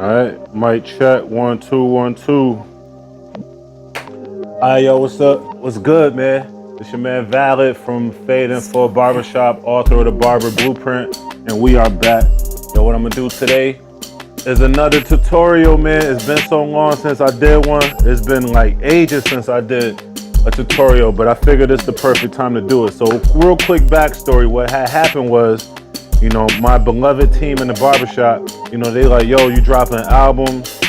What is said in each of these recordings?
Alright, mic check, 1 2 1 2. Alright, yo, what's up? What's good, man? It's your man Valed from Fading for Barbershop, author of the Barber Blueprint, and we are back. Yo, what I'm gonna do today is another tutorial, man. It's been so long since I did one. It's been like ages since I did a tutorial, but I figured it's the perfect time to do it. So real quick backstory, what had happened was, you know, my beloved team in the barbershop, you know, they like, yo, you dropping albums,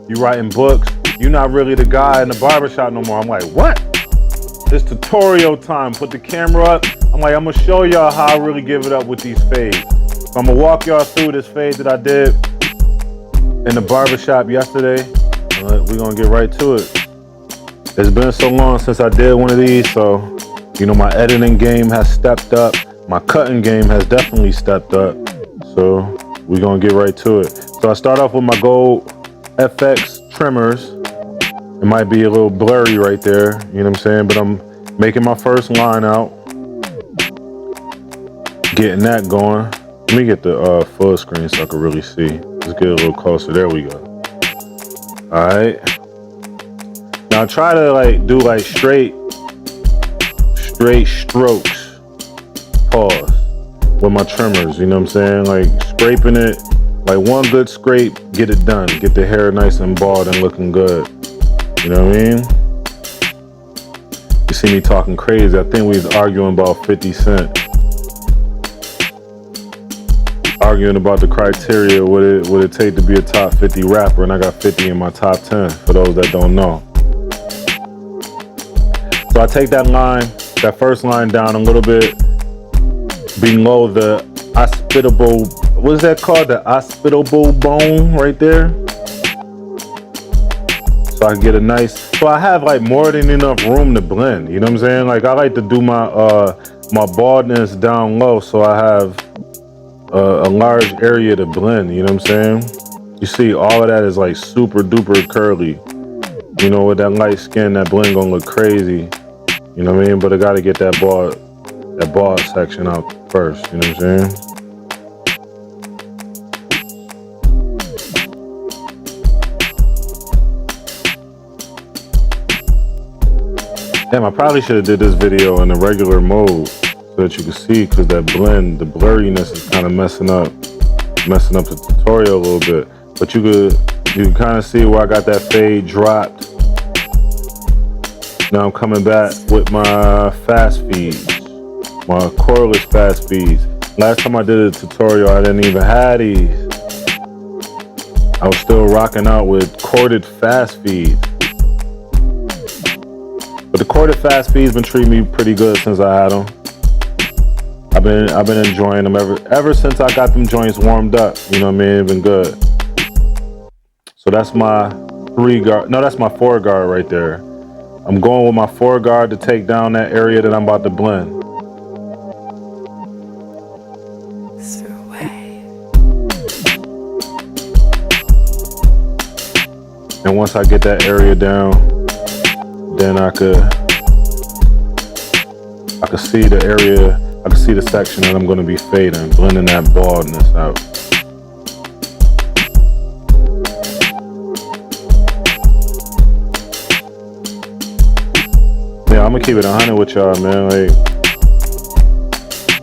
you writing books, you're not really the guy in the barbershop no more. I'm like, what? It's tutorial time. Put the camera up. I'm like, I'm gonna show y'all how I really give it up with these fades. So I'm gonna walk y'all through this fade that I did in the barbershop yesterday. We're gonna get right to it. It's been so long since I did one of these, so, you know, my editing game has stepped up. My cutting game has definitely stepped up, so we're gonna get right to it. So I start off with my gold FX trimmers. It might be a little blurry right there, you know what I'm saying, but I'm making my first line out, getting that going. Let me get the full screen so I can really see. Let's get a little closer. There we go. All right. Now I try to like do like straight strokes. Pause with my trimmers, you know what I'm saying? Like scraping it, like one good scrape, get it done. Get the hair nice and bald and looking good. You know what I mean? You see me talking crazy. I think we was arguing about 50 Cent. Arguing about the criteria, what it take to be a top 50 rapper, and I got 50 in my top 10, for those that don't know. So I take that line, that first line down a little bit, below the hospitable, what is that called? The hospitable bone right there. So I can get a nice, so I have like more than enough room to blend, you know what I'm saying? Like I like to do my my baldness down low, so I have a large area to blend, you know what I'm saying? You see all of that is like super duper curly. You know, with that light skin, that blend gonna look crazy, you know what I mean? But I gotta get that bald section out first, you know what I'm saying? Damn, I probably should have did this video in the regular mode so that you can see, because that blend, the blurriness is kind of messing up the tutorial a little bit. But you can kind of see where I got that fade dropped. Now I'm coming back with my fast feeds, my cordless fast feeds. Last time I did a tutorial, I didn't even have these. I was still rocking out with corded fast feeds. But the corded fast feeds been treating me pretty good since I had them. I've been enjoying them ever since I got them joints warmed up. You know what I mean? It's been good. So that's my 3 guard. No, that's my 4 guard right there. I'm going with my 4 guard to take down that area that I'm about to blend. And once I get that area down, then I could see the area, I can see the section that I'm going to be fading, blending that baldness out. Yeah, I'm gonna keep it 100 with y'all, man. Like,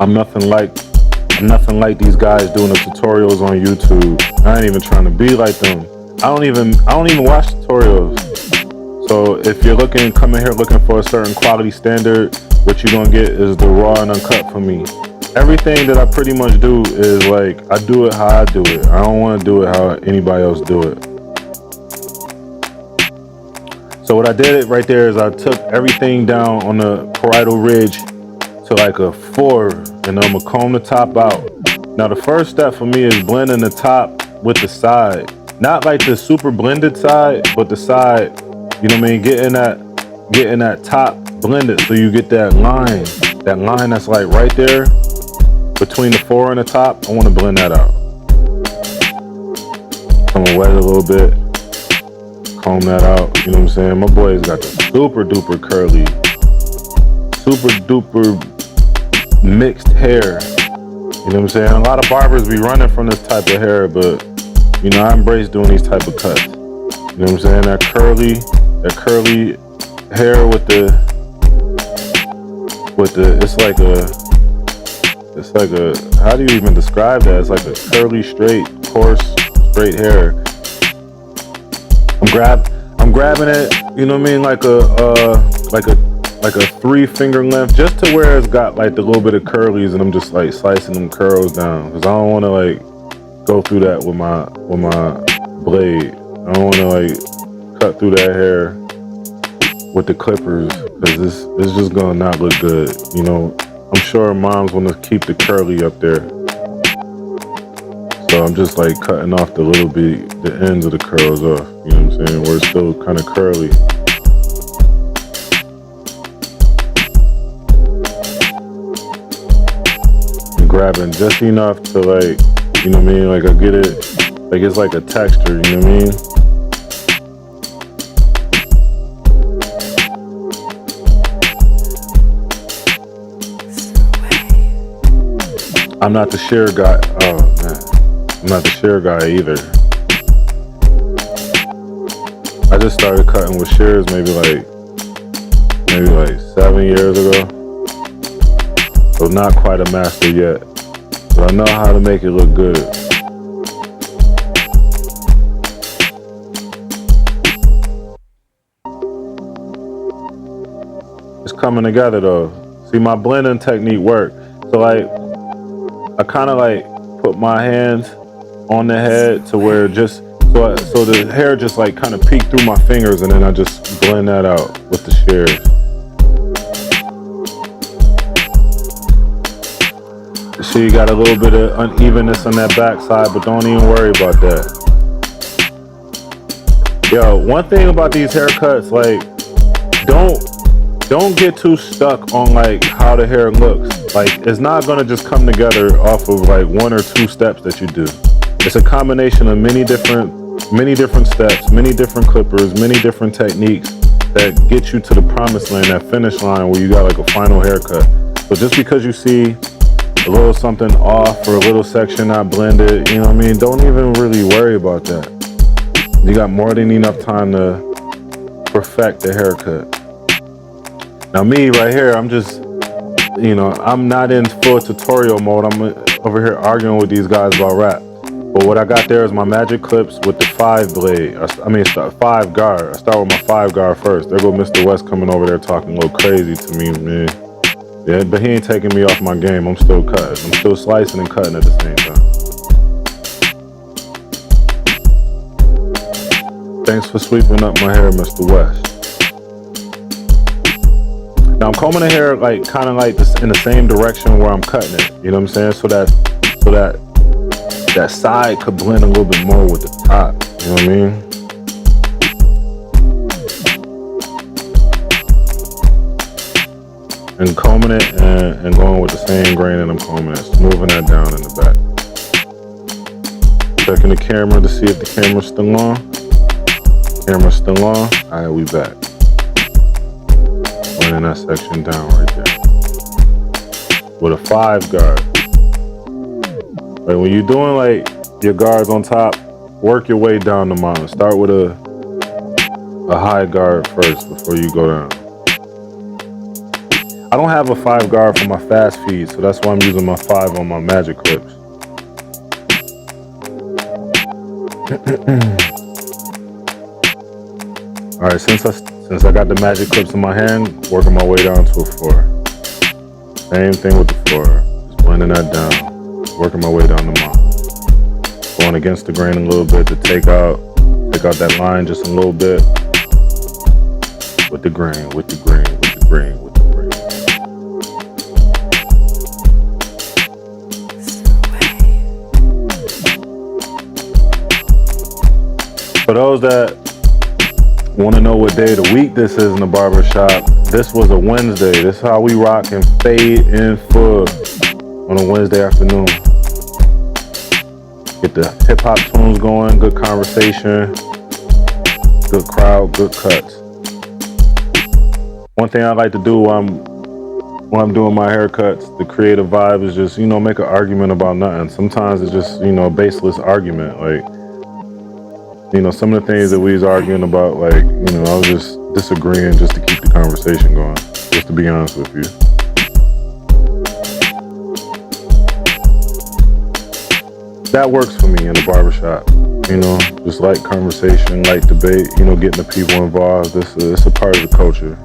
I'm nothing like these guys doing the tutorials on YouTube. I ain't even trying to be like them. I don't even watch tutorials. So if you're coming here looking for a certain quality standard, what you're gonna get is the raw and uncut from me. Everything that I pretty much do is like, I do it how I do it. I don't wanna do it how anybody else do it. So what I did right there is I took everything down on the parietal ridge to like a 4, and I'm gonna comb the top out. Now the first step for me is blending the top with the side. Not like the super blended side, but the side, you know what I mean? Getting that top blended so you get that line that's like right there between the 4 and the top. I want to blend that out. I'm gonna wet it a little bit, comb that out, you know what I'm saying? My boy's got the super duper curly, super duper mixed hair. You know what I'm saying? A lot of barbers be running from this type of hair, but You know, I embrace doing these type of cuts. You know what I'm saying? That curly hair with the, it's like a, how do you even describe that? It's like a curly, straight, coarse, straight hair. I'm grabbing it, you know what I mean, like a 3-finger length, just to where it's got like the little bit of curlies, and I'm just like slicing them curls down, because I don't want to like go through that with my blade. I don't want to like cut through that hair with the clippers, because it's just gonna not look good. You know, I'm sure moms want to keep the curly up there, so I'm just like cutting off the ends of the curls off. You know what I'm saying? Where it's still kind of curly. And grabbing just enough to like, you know what I mean? Like I get it, like it's like a texture. You know what I mean? I'm not the shear guy. Oh man, I'm not the shear guy either. I just started cutting with shears maybe like 7 years ago. So not quite a master yet, but I know how to make it look good. It's coming together though. See, my blending technique worked. So like, I kind of like put my hands on the head to where just, so the hair just like kind of peeked through my fingers, and then I just blend that out with the shears. So you got a little bit of unevenness on that backside, but don't even worry about that. Yo, one thing about these haircuts, like, don't get too stuck on like how the hair looks. Like, it's not gonna just come together off of like 1 or 2 steps that you do. It's a combination of many different steps, many different clippers, many different techniques that get you to the promised land, that finish line where you got like a final haircut. So just because you see a little something off or a little section not blended, you know what I mean, don't even really worry about that. You got more than enough time to perfect the haircut. Now me right here, I'm just, you know, I'm not in full tutorial mode. I'm over here arguing with these guys about rap. But what I got there is my magic clips with the 5 blade. 5 guard. I start with my 5 guard first. There go Mr. West coming over there talking a little crazy to me, man. Yeah, but he ain't taking me off my game. I'm still cutting. I'm still slicing and cutting at the same time. Thanks for sweeping up my hair, Mr. West. Now I'm combing the hair like kind of like this in the same direction where I'm cutting it. You know what I'm saying? So that side could blend a little bit more with the top. You know what I mean? And combing it and going with the same grain that I'm combing it, smoothing that down in the back. Checking the camera to see if the camera's still on. Camera's still on. All right, we back. Running that section down right there with a 5 guard. Like when you're doing like your guards on top, work your way down the mountain. Start with a high guard first before you go down. I don't have a 5 guard for my fast feed, so that's why I'm using my 5 on my magic clips. All right, since I got the magic clips in my hand, working my way down to a 4. Same thing with the 4. Just blending that down. Working my way down the mountain. Going against the grain a little bit to take out that line just a little bit. With the grain, with the grain, with the grain, with the grain. For those that want to know what day of the week this is in the barber shop, this was a Wednesday. This is how we rock and fade in full on a Wednesday afternoon. Get the hip hop tunes going, good conversation, good crowd, good cuts. One thing I like to do when I'm doing my haircuts, the creative vibe is just, you know, make an argument about nothing. Sometimes it's just, you know, a baseless argument. Like, You know, some of the things that we was arguing about, like, you know, I was just disagreeing just to keep the conversation going, just to be honest with you. That works for me in the barbershop. You know, just light conversation, light debate, you know, getting the people involved. It's a part of the culture.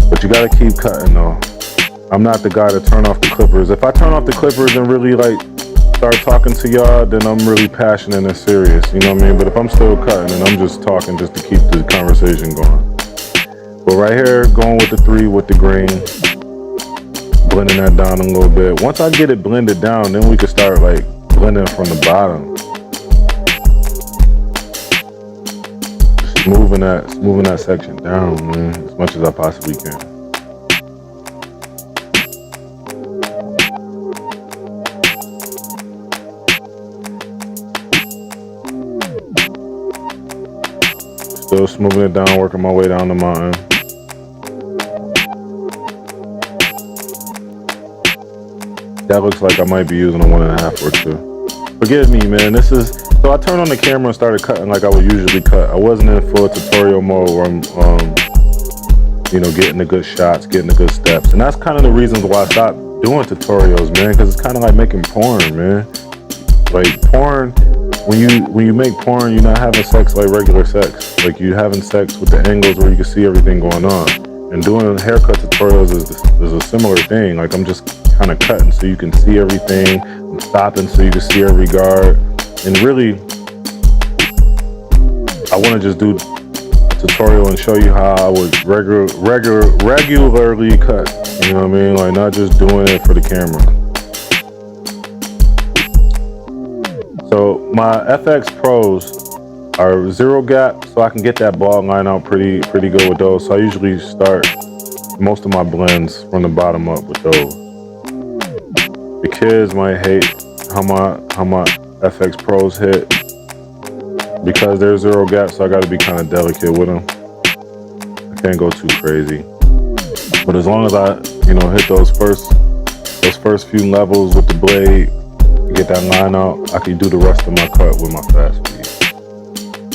But you gotta keep cutting though. I'm not the guy to turn off the clippers. If I turn off the clippers and really like start talking to y'all, then I'm really passionate and serious, you know what I mean? But if I'm still cutting and I'm just talking just to keep the conversation going. But right here, going with the 3 with the green, blending that down a little bit. Once I get it blended down, then we can start like blending from the bottom. Just moving that section down, man, as much as I possibly can. Still smoothing it down, working my way down the mountain. That looks like I might be using a 1.5 or 2. Forgive me, man. So I turned on the camera and started cutting like I would usually cut. I wasn't in full tutorial mode where I'm, you know, getting the good shots, getting the good steps. And that's kind of the reasons why I stopped doing tutorials, man, because it's kind of like making porn, man. Like porn, when you make porn, you're not having sex like regular sex. Like you're having sex with the angles where you can see everything going on. And doing haircut tutorials is a similar thing. Like I'm just kind of cutting so you can see everything. I'm stopping so you can see every guard. And really, I want to just do a tutorial and show you how I would regularly cut. You know what I mean? Like not just doing it for the camera. So my FX Pros are 0 gap, so I can get that ball line out pretty good with those. So I usually start most of my blends from the bottom up with those. The kids might hate how my FX Pros hit because they're 0 gap, so I got to be kind of delicate with them. I can't go too crazy, but as long as I, you know, hit those first few levels with the blade, get that line out, I can do the rest of my cut with my fast speed.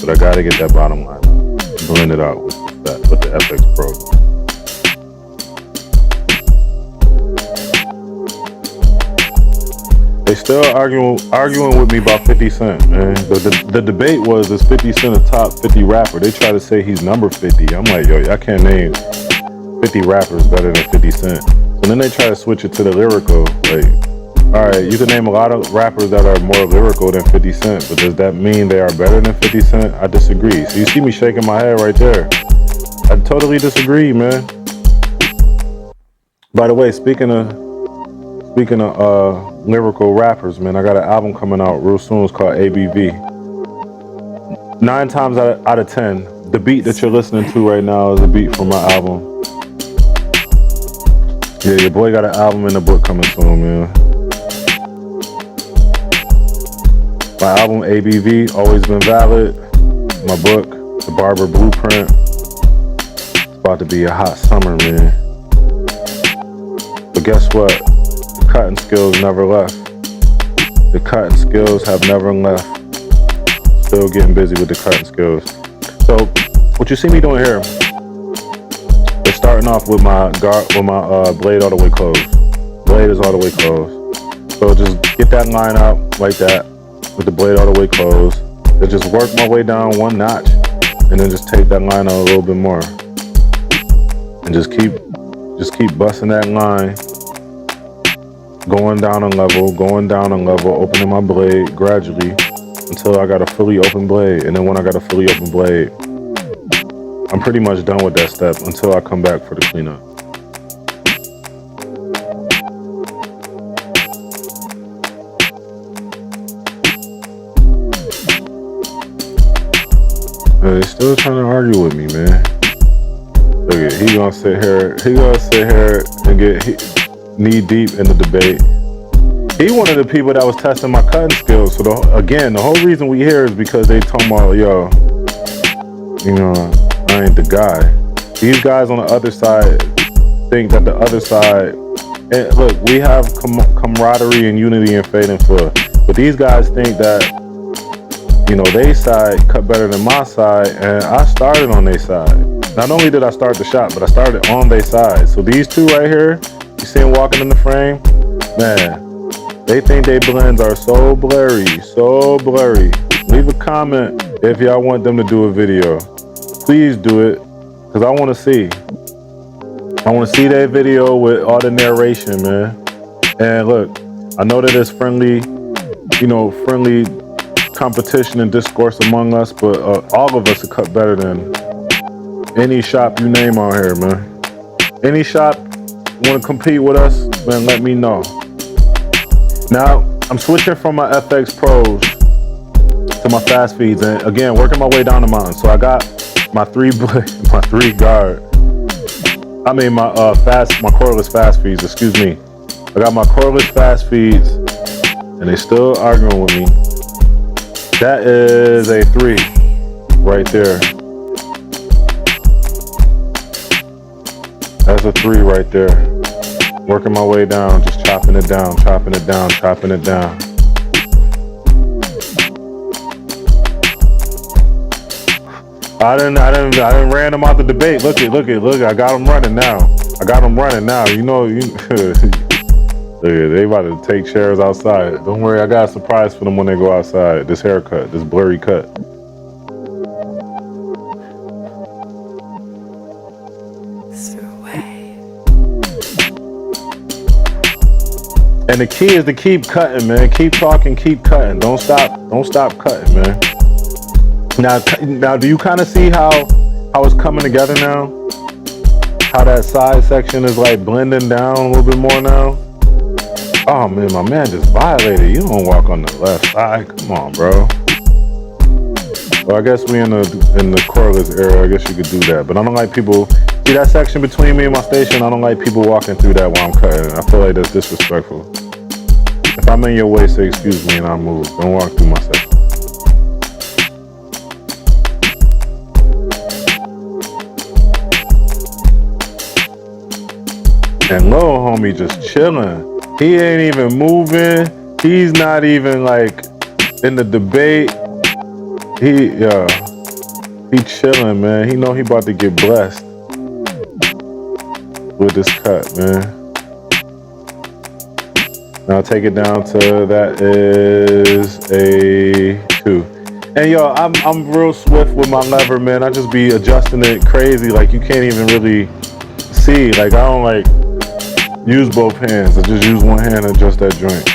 But I gotta get that bottom line out, blend it out with the FX Pro. They still arguing with me about 50 Cent, man. The debate was, is 50 Cent a top 50 rapper? They try to say he's number 50. I'm like, yo, I can't name 50 rappers better than 50 Cent. So then they try to switch it to the lyrical, like, all right, you can name a lot of rappers that are more lyrical than 50 Cent, but does that mean they are better than 50 Cent? I disagree. So you see me shaking my head right there. I totally disagree, man. By the way, speaking of lyrical rappers, man, I got an album coming out real soon. It's called ABV. 9 times out of 10, the beat that you're listening to right now is a beat from my album. Yeah, your boy got an album and a book coming soon, man. My album ABV, Always Been Valid. My book, The Barber Blueprint. It's about to be a hot summer, man. But guess what? The cutting skills never left. The cutting skills have never left. Still getting busy with the cutting skills. So what you see me doing here, we're starting off with my blade all the way closed. Blade is all the way closed. So just get that line out like that, with the blade all the way closed. Then just work my way down 1 notch, and then just take that line out a little bit more, and just keep busting that line, going down a level, opening my blade gradually until I got a fully open blade. And then when I got a fully open blade, I'm pretty much done with that step until I come back for the cleanup. They still trying to argue with me, man. Look at, he gonna sit here and get knee deep in the debate. He one of the people that was testing my cutting skills. So the whole reason we here is because they talking about, yo, you know, I ain't the guy. These guys on the other side think that the other side, and look, we have camaraderie and unity and Fade and Flood, but these guys think that you know, they side cut better than my side, and I started on their side. Not only did I start the shop, but I started on their side. So these two right here, you see them walking in the frame, man, they think they blends are so blurry, so blurry. Leave a comment if y'all want them to do a video. Please do it, because I want to see. I want to see that video with all the narration, man. And look, I know that it's friendly, you know, friendly competition and discourse among us, but all of us are cut better than any shop you name out here, man. Any shop want to compete with us, man, let me know. Now, I'm switching from my FX Pros to my fast feeds, and again, working my way down the mountain. So I got my three guard. I mean my cordless fast feeds, excuse me. I got my cordless fast feeds, and they still arguing with me. That is a 3 right there. That's a 3 right there. Working my way down, just chopping it down, chopping it down, chopping it down. I didn't ran them out the debate. Look, I got them running now. You know, they about to take chairs outside. Don't worry, I got a surprise for them when they go outside. This haircut, this blurry cut. And the key is to keep cutting, man. Keep talking, keep cutting. Don't stop cutting, man. Now, do you kind of see how it's coming together now? How that side section is like blending down a little bit more now? Oh man, my man just violated. You don't walk on the left side. Come on, bro. Well, I guess we in the cordless era. I guess you could do that, but I don't like people. See that section between me and my station? I don't like people walking through that while I'm cutting. I feel like that's disrespectful. If I'm in your way, say excuse me and I'll move. Don't walk through my section. And little homie just chilling. He ain't even moving. He's not even like in the debate. He chilling, man. He know he about to get blessed with this cut, man. Now take it down to that is a 2. And yo, I'm real swift with my lever, man. I just be adjusting it crazy, like you can't even really see. Like I don't like use both hands. I just use one hand and adjust that joint.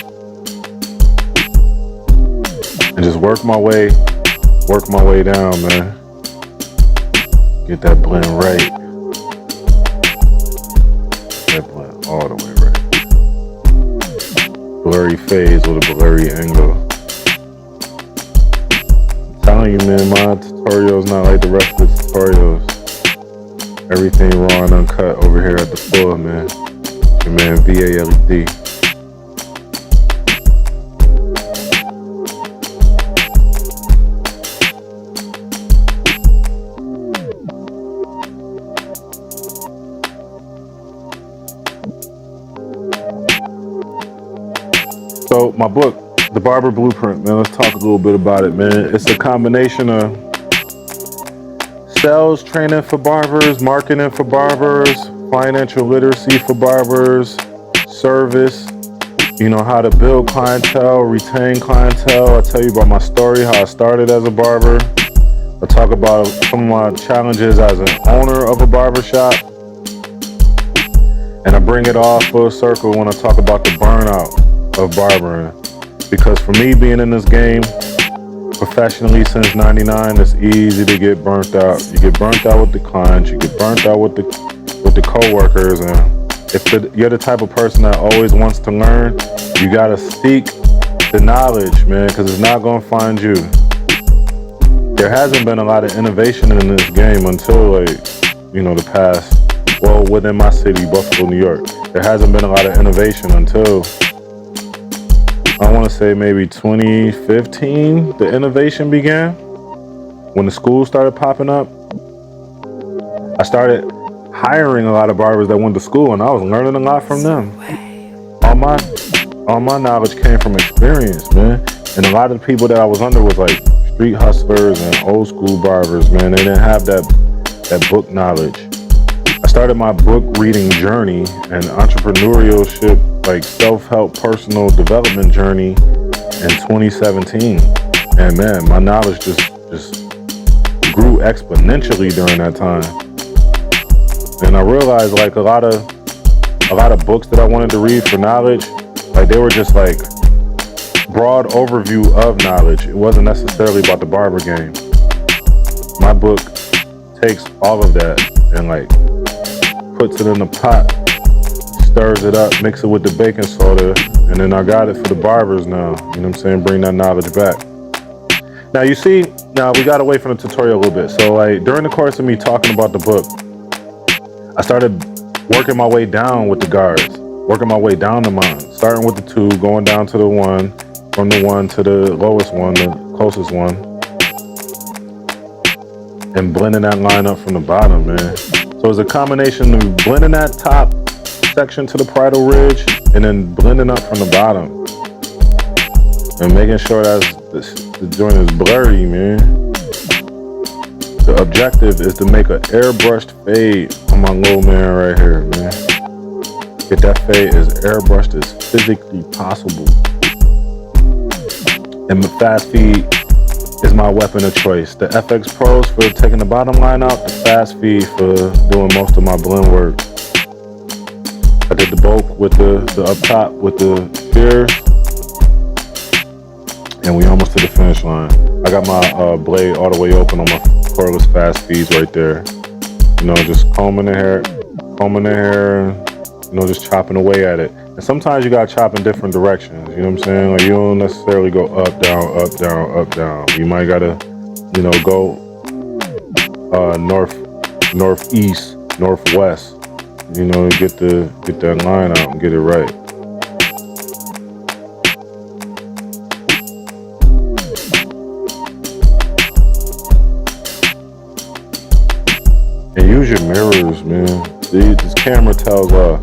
And just work my way down, man. Get that blend right. That blend all the way right. Blurry phase with a blurry angle. I'm telling you, man, my tutorial's not like the rest of the tutorials. Everything raw and uncut over here at the floor, man. Your man Valed. So my book, The Barber Blueprint, man, let's talk a little bit about it, man. It's a combination of sales training for barbers, marketing for barbers, financial literacy for barbers, service, you know, how to build clientele, retain clientele. I tell you about my story, how I started as a barber. I talk about some of my challenges as an owner of a barber shop. And I bring it all full circle when I talk about the burnout of barbering. Because for me, being in this game professionally since '99, it's easy to get burnt out. You get burnt out with the clients, you get burnt out with the co-workers, and if you're the type of person that always wants to learn, you gotta seek the knowledge, man, because it's not gonna find you. There hasn't been a lot of innovation in this game until, like, you know, the past, well, within my city, Buffalo, New York, there hasn't been a lot of innovation until, I want to say maybe 2015, the innovation began, when the schools started popping up. I started hiring a lot of barbers that went to school, and I was learning a lot from them. All my knowledge came from experience, man. And a lot of the people that I was under was like street hustlers and old school barbers, man. They didn't have that book knowledge. I started my book reading journey and entrepreneurship, like self-help personal development journey in 2017. And man, my knowledge just grew exponentially during that time. And I realized like a lot of books that I wanted to read for knowledge, like they were just like broad overview of knowledge. It wasn't necessarily about the barber game. My book takes all of that and like puts it in a pot, stirs it up, mix it with the baking soda, and then I got it for the barbers now. You know what I'm saying? Bring that knowledge back. Now you see, now we got away from the tutorial a little bit. So like during the course of me talking about the book, I started working my way down with the guards, working my way down the mountain, starting with the 2, going down to the 1, from the 1 to the lowest one, the closest one, and blending that line up from the bottom, man. So it's a combination of blending that top section to the parietal ridge and then blending up from the bottom and making sure that the joint is blurry, man. The objective is to make an airbrushed fade on my little man right here, man. Get that fade as airbrushed as physically possible. And the fast feed is my weapon of choice. The FX Pros for taking the bottom line out, the fast feed for doing most of my blend work. I did the bulk with the up top with the shears, and we almost to the finish line. I got my blade all the way open on my cordless fast feeds right there. You know, just combing the hair, you know, just chopping away at it. And sometimes you gotta chop in different directions, you know what I'm saying? Like you don't necessarily go up, down, up, down, up, down. You might gotta, you know, go north, northeast, northwest, you know, get that line out and get it right. And use your mirrors, man. See, this camera tells all.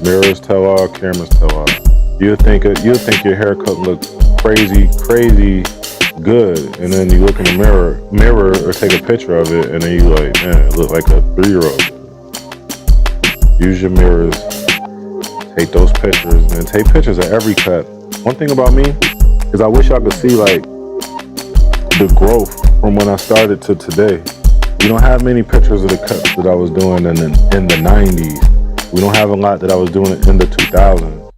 Mirrors tell all, cameras tell all. You'll think your haircut looks crazy good, and then you look in the mirror or take a picture of it, and then you like, man, it look like a 3-year-old. Use your mirrors. Take those pictures, man. Take pictures of every cut. One thing about me is I wish I could see like the growth from when I started to today. We don't have many pictures of the cuts that I was doing in the 90s. We don't have a lot that I was doing in the 2000s.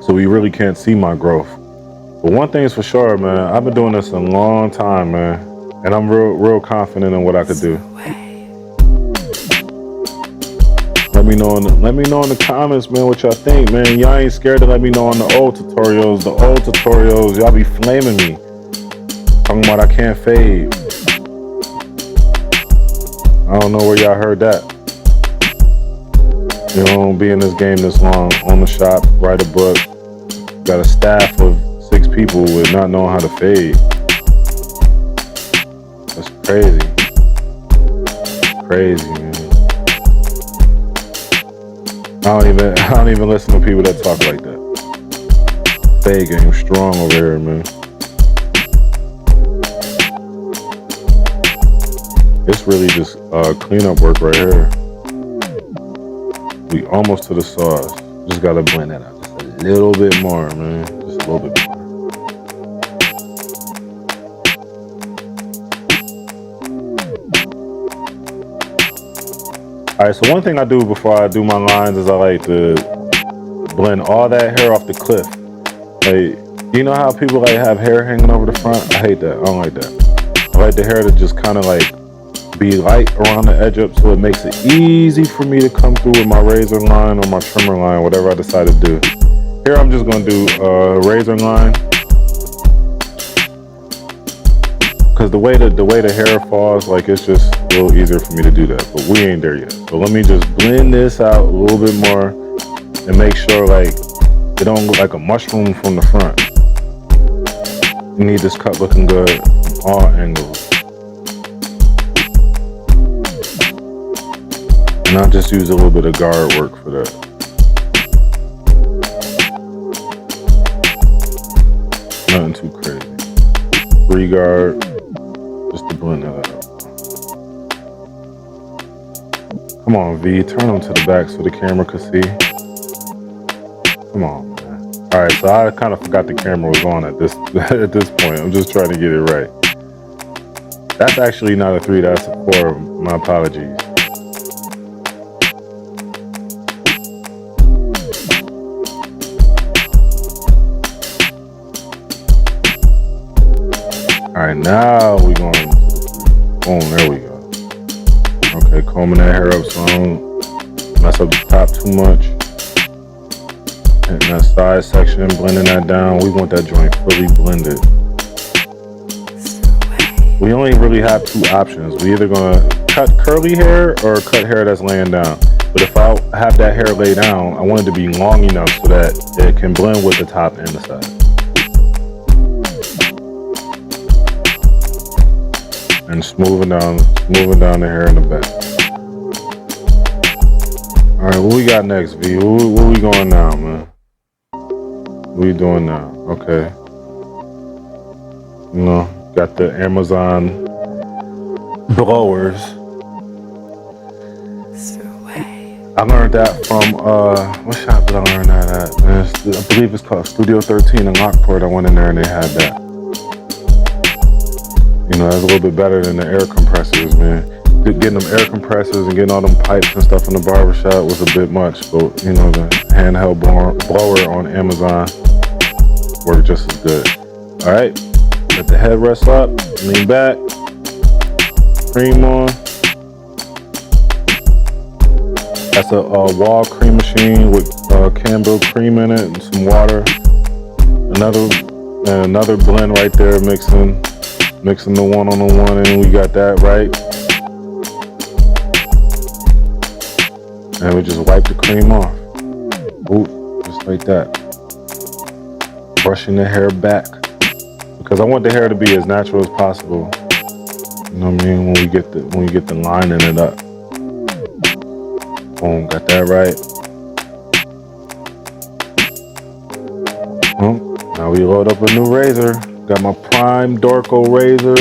So we really can't see my growth. But one thing is for sure, man, I've been doing this a long time, man. And I'm real confident in what I could do. Let me know in the comments, man, what y'all think, man. Y'all ain't scared to let me know on the old tutorials. The old tutorials, y'all be flaming me. Talking about I can't fade. I don't know where y'all heard that. You know, be in this game this long, own the shop, write a book, got a staff of 6 people with not knowing how to fade. That's crazy. Crazy, man. I don't even listen to people that talk like that. Fade game strong over here, man. It's really just cleanup work right here. We almost to the sauce. Just gotta blend that out just a little bit more, man. Just a little bit more. All right, so one thing I do before I do my lines is I like to blend all that hair off the cliff. Like, you know how people like have hair hanging over the front? I hate that. I don't like that. I like the hair to just kind of like be light around the edge up, so it makes it easy for me to come through with my razor line or my trimmer line, whatever I decide to do. Here I'm just gonna do a razor line, because the way the hair falls, like it's just a little easier for me to do that, but we ain't there yet. So let me just blend this out a little bit more and make sure like it don't look like a mushroom from the front. You need this cut looking good from all angles. And And I'll just use a little bit of guard work for that. Nothing too crazy. 3 guard, just to blend that out. Come on, V, turn them to the back so the camera could see. Come on, man. All right, so I kind of forgot the camera was on at this at this point. I'm just trying to get it right. That's actually not a 3, that's a 4. My apologies. All right, now we're going, boom, there we go. Okay, combing that hair up so I don't mess up the top too much. Hitting that side section, blending that down. We want that joint fully blended. We only really have 2 options. We either gonna cut curly hair or cut hair that's laying down. But if I have that hair lay down, I want it to be long enough so that it can blend with the top and the side. And smoothing down the hair in the back. All right, what we got next, V? Where we going now, man? What we doing now? Okay. You know, got the Amazon blowers. I learned that from what shop did I learn that at? Man, I believe it's called Studio 13 in Lockport. I went in there and they had that. You know, that's a little bit better than the air compressors, man. Getting them air compressors and getting all them pipes and stuff in the barbershop was a bit much, but you know, the handheld blower on Amazon worked just as good. All right, let the head rest up, lean back, cream on. That's a wall cream machine with Campbell cream in it and some water. Another blend right there, mixing the 1-on-1, and we got that right. And we just wipe the cream off. Ooh, just like that. Brushing the hair back. Because I want the hair to be as natural as possible. You know what I mean? When we get the line in it up. Boom, got that right. Now we load up a new razor. Got my Prime Dorco razor.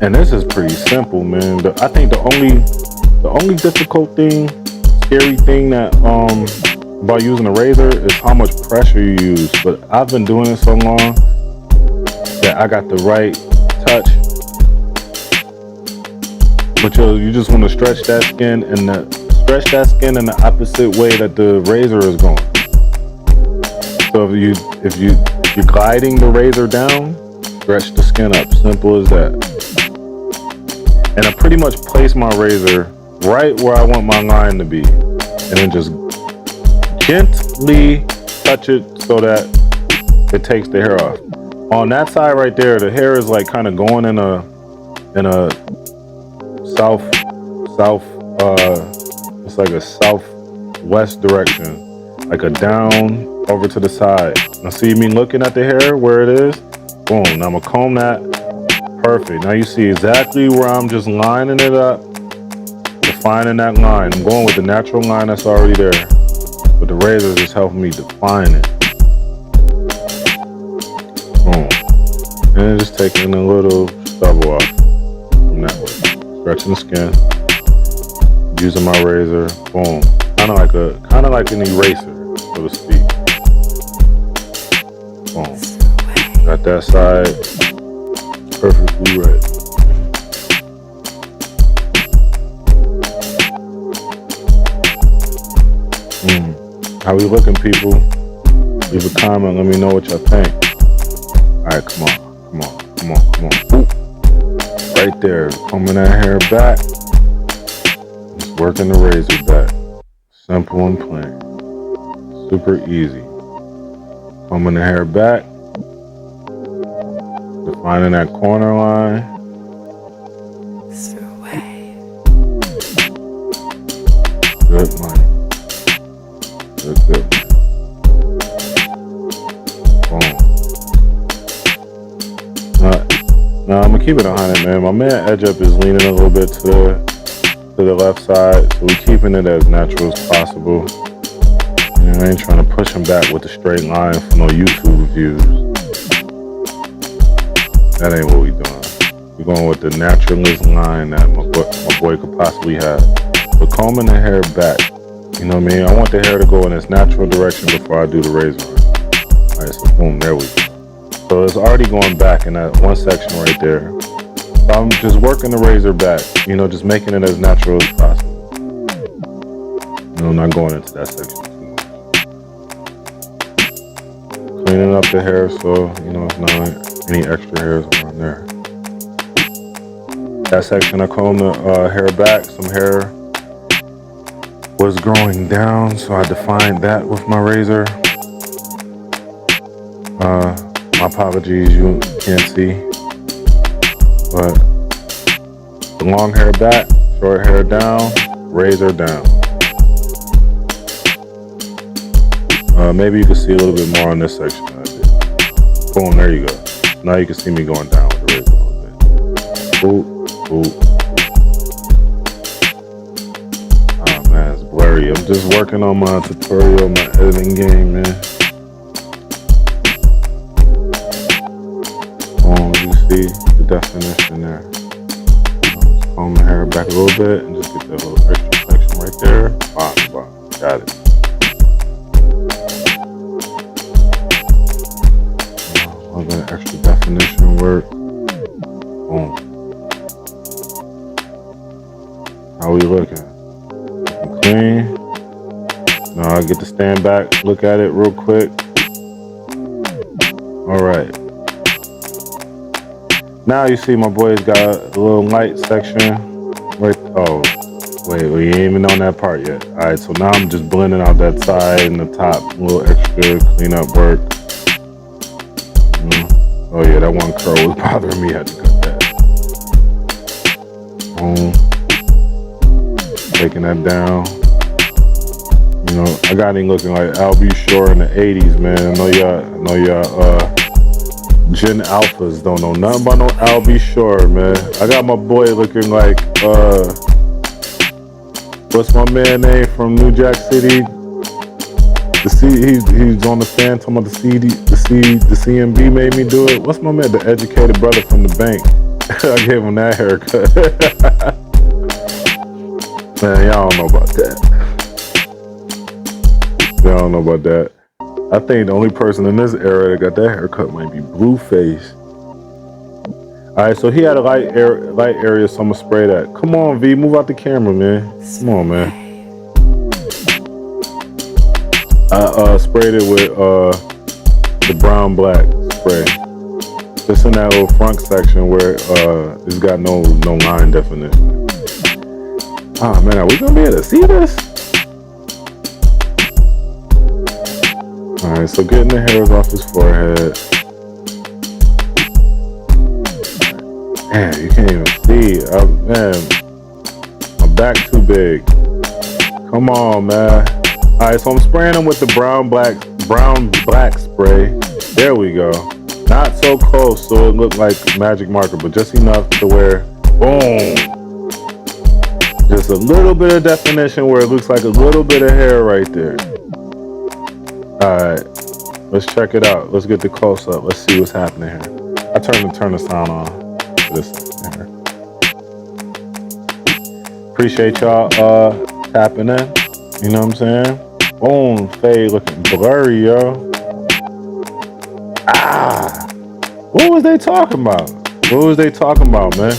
And this is pretty simple, man. I think the only difficult thing, scary thing that about using a razor is how much pressure you use. But I've been doing it so long that I got the right touch. But you just want to stretch that skin in the opposite way that the razor is going. So if you're gliding the razor down, stretch the skin up. Simple as that. And I pretty much place my razor right where I want my line to be, and then just gently touch it so that it takes the hair off. On that side right there, the hair is like kind of going in a south, it's like a southwest direction, like a down over to the side. Now see me looking at the hair where it is? Boom, now I'm gonna comb that. Perfect. Now you see exactly where I'm just lining it up, defining that line. I'm going with the natural line that's already there, but the razor is just helping me define it. Boom. And just taking a little stubble off from that way. Stretching the skin. Using my razor. Boom. Kind of like an eraser, so to speak. Boom. Got that side perfectly right. How we looking, people? Leave a comment, let me know what y'all think. Alright, come on. Ooh. Right there, combing that hair back. Just working the razor back. Simple and plain. Super easy. Combing the hair back. Defining that corner line. Good money. Good. Boom. Now I'm gonna keep it 100, man. My man edge up is leaning a little bit to the left side, so we're keeping it as natural as possible. You know, I ain't trying to push him back with a straight line for no YouTube views. That ain't what we doing. We're going with the naturalist line that my boy could possibly have. But combing the hair back, you know what I mean? I want the hair to go in its natural direction before I do the razor. All right, so boom, there we go. So it's already going back in that one section right there. So I'm just working the razor back, you know, just making it as natural as possible. You know, I'm not going into that section too much. Cleaning up the hair so, you know, it's not any extra hairs around there. That section I combed the hair back. Some hair was growing down, so I defined that with my razor. My apologies, you can't see. But the long hair back, short hair down, razor down. Maybe you can see a little bit more on this section. Boom, there you go. Now you can see me going down with the razor a little bit. Ooh, ooh. Oh man, it's blurry. I'm just working on my tutorial, my editing game, man. You see the definition there. Just comb the hair back a little bit and just get that little extra section right there. Bam. Got it. A little bit of extra definition work. Boom. How we looking? Looking clean. Now I get to stand back, look at it real quick. All right. Now you see my boy's got a little light section. Right. Oh, wait, we ain't even on that part yet. All right, so now I'm just blending out that side and the top, a little extra cleanup work. Oh yeah, that one curl was bothering me. I had to cut that. Taking that down. You know, I got him looking like Al B. Shore in the 80s, man. I know y'all Gen Alphas don't know nothing about no Al B. Shore, man. I got my boy looking like, what's my man name from New Jack City? He's on the stand talking about the CMB made me do it. What's my man? The educated brother from the bank. I gave him that haircut. Man, y'all don't know about that. Y'all don't know about that. I think the only person in this era that got that haircut might be Blueface. All right, so he had a light area, so I'm gonna spray that. Come on, V, move out the camera, man. Come on, man. I sprayed it with the brown black spray. Just in that little front section where it's got no line definition. Oh man, are we gonna be able to see this? Alright, so getting the hairs off his forehead. Man, you can't even see. Man, my back too big. Come on, man. Alright, so I'm spraying him with the brown black spray. There we go. Not so close so it looked like magic marker, but just enough to where, boom. Just a little bit of definition where it looks like a little bit of hair right there. Alright, let's check it out. Let's get the close up. Let's see what's happening here. I turn the sound on for this here. Appreciate y'all tapping in. You know what I'm saying? Boom, fade looking blurry, yo. What was they talking about? What was they talking about, man?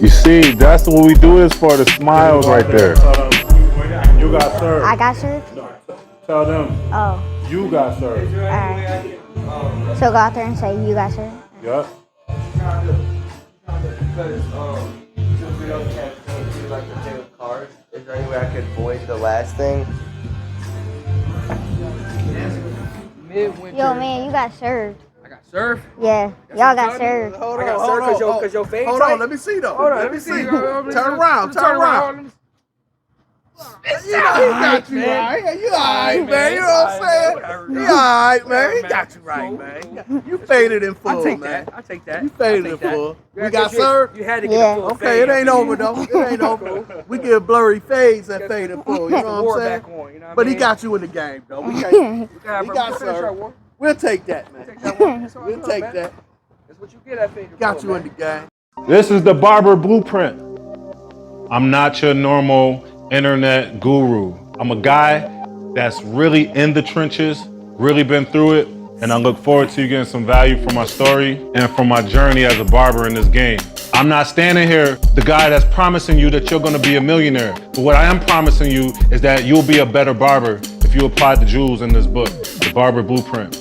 You see, that's what we do this for, the smiles right there. You got served. I got served? Tell them. Oh. You got served. Alright. So go out there and say you got served? Yep. Because since we don't have like the thing with cards, is there any way I could void the last thing? Yo, man, you got served. I got served? Yeah, y'all got served. Hold on, because your face. Hold on, let me see though. Hold on, let me see. Turn around. He got you right. You alright, man. You know what I'm saying? He alright, man. He got you right, man. You faded in full, man. I take that. You faded in full. We got served? You had to Yeah. get a full Okay, it ain't over though. It ain't over. We get blurry fades that fade in full. You know what I'm saying? On, you know what But I he mean? got you in the game though. We can't. God, We bro, got finish our served. war. We'll take that, man. Take that one. It's all We'll good, take man. that. That's what you get at Fader. Got you in the game. This is the Barber Blueprint. I'm not your normal internet guru. I'm a guy that's really in the trenches, really been through it, and I look forward to you getting some value from my story and from my journey as a barber in this game. I'm not standing here, the guy that's promising you that you're gonna be a millionaire. But what I am promising you is that you'll be a better barber if you apply the jewels in this book, the Barber Blueprint.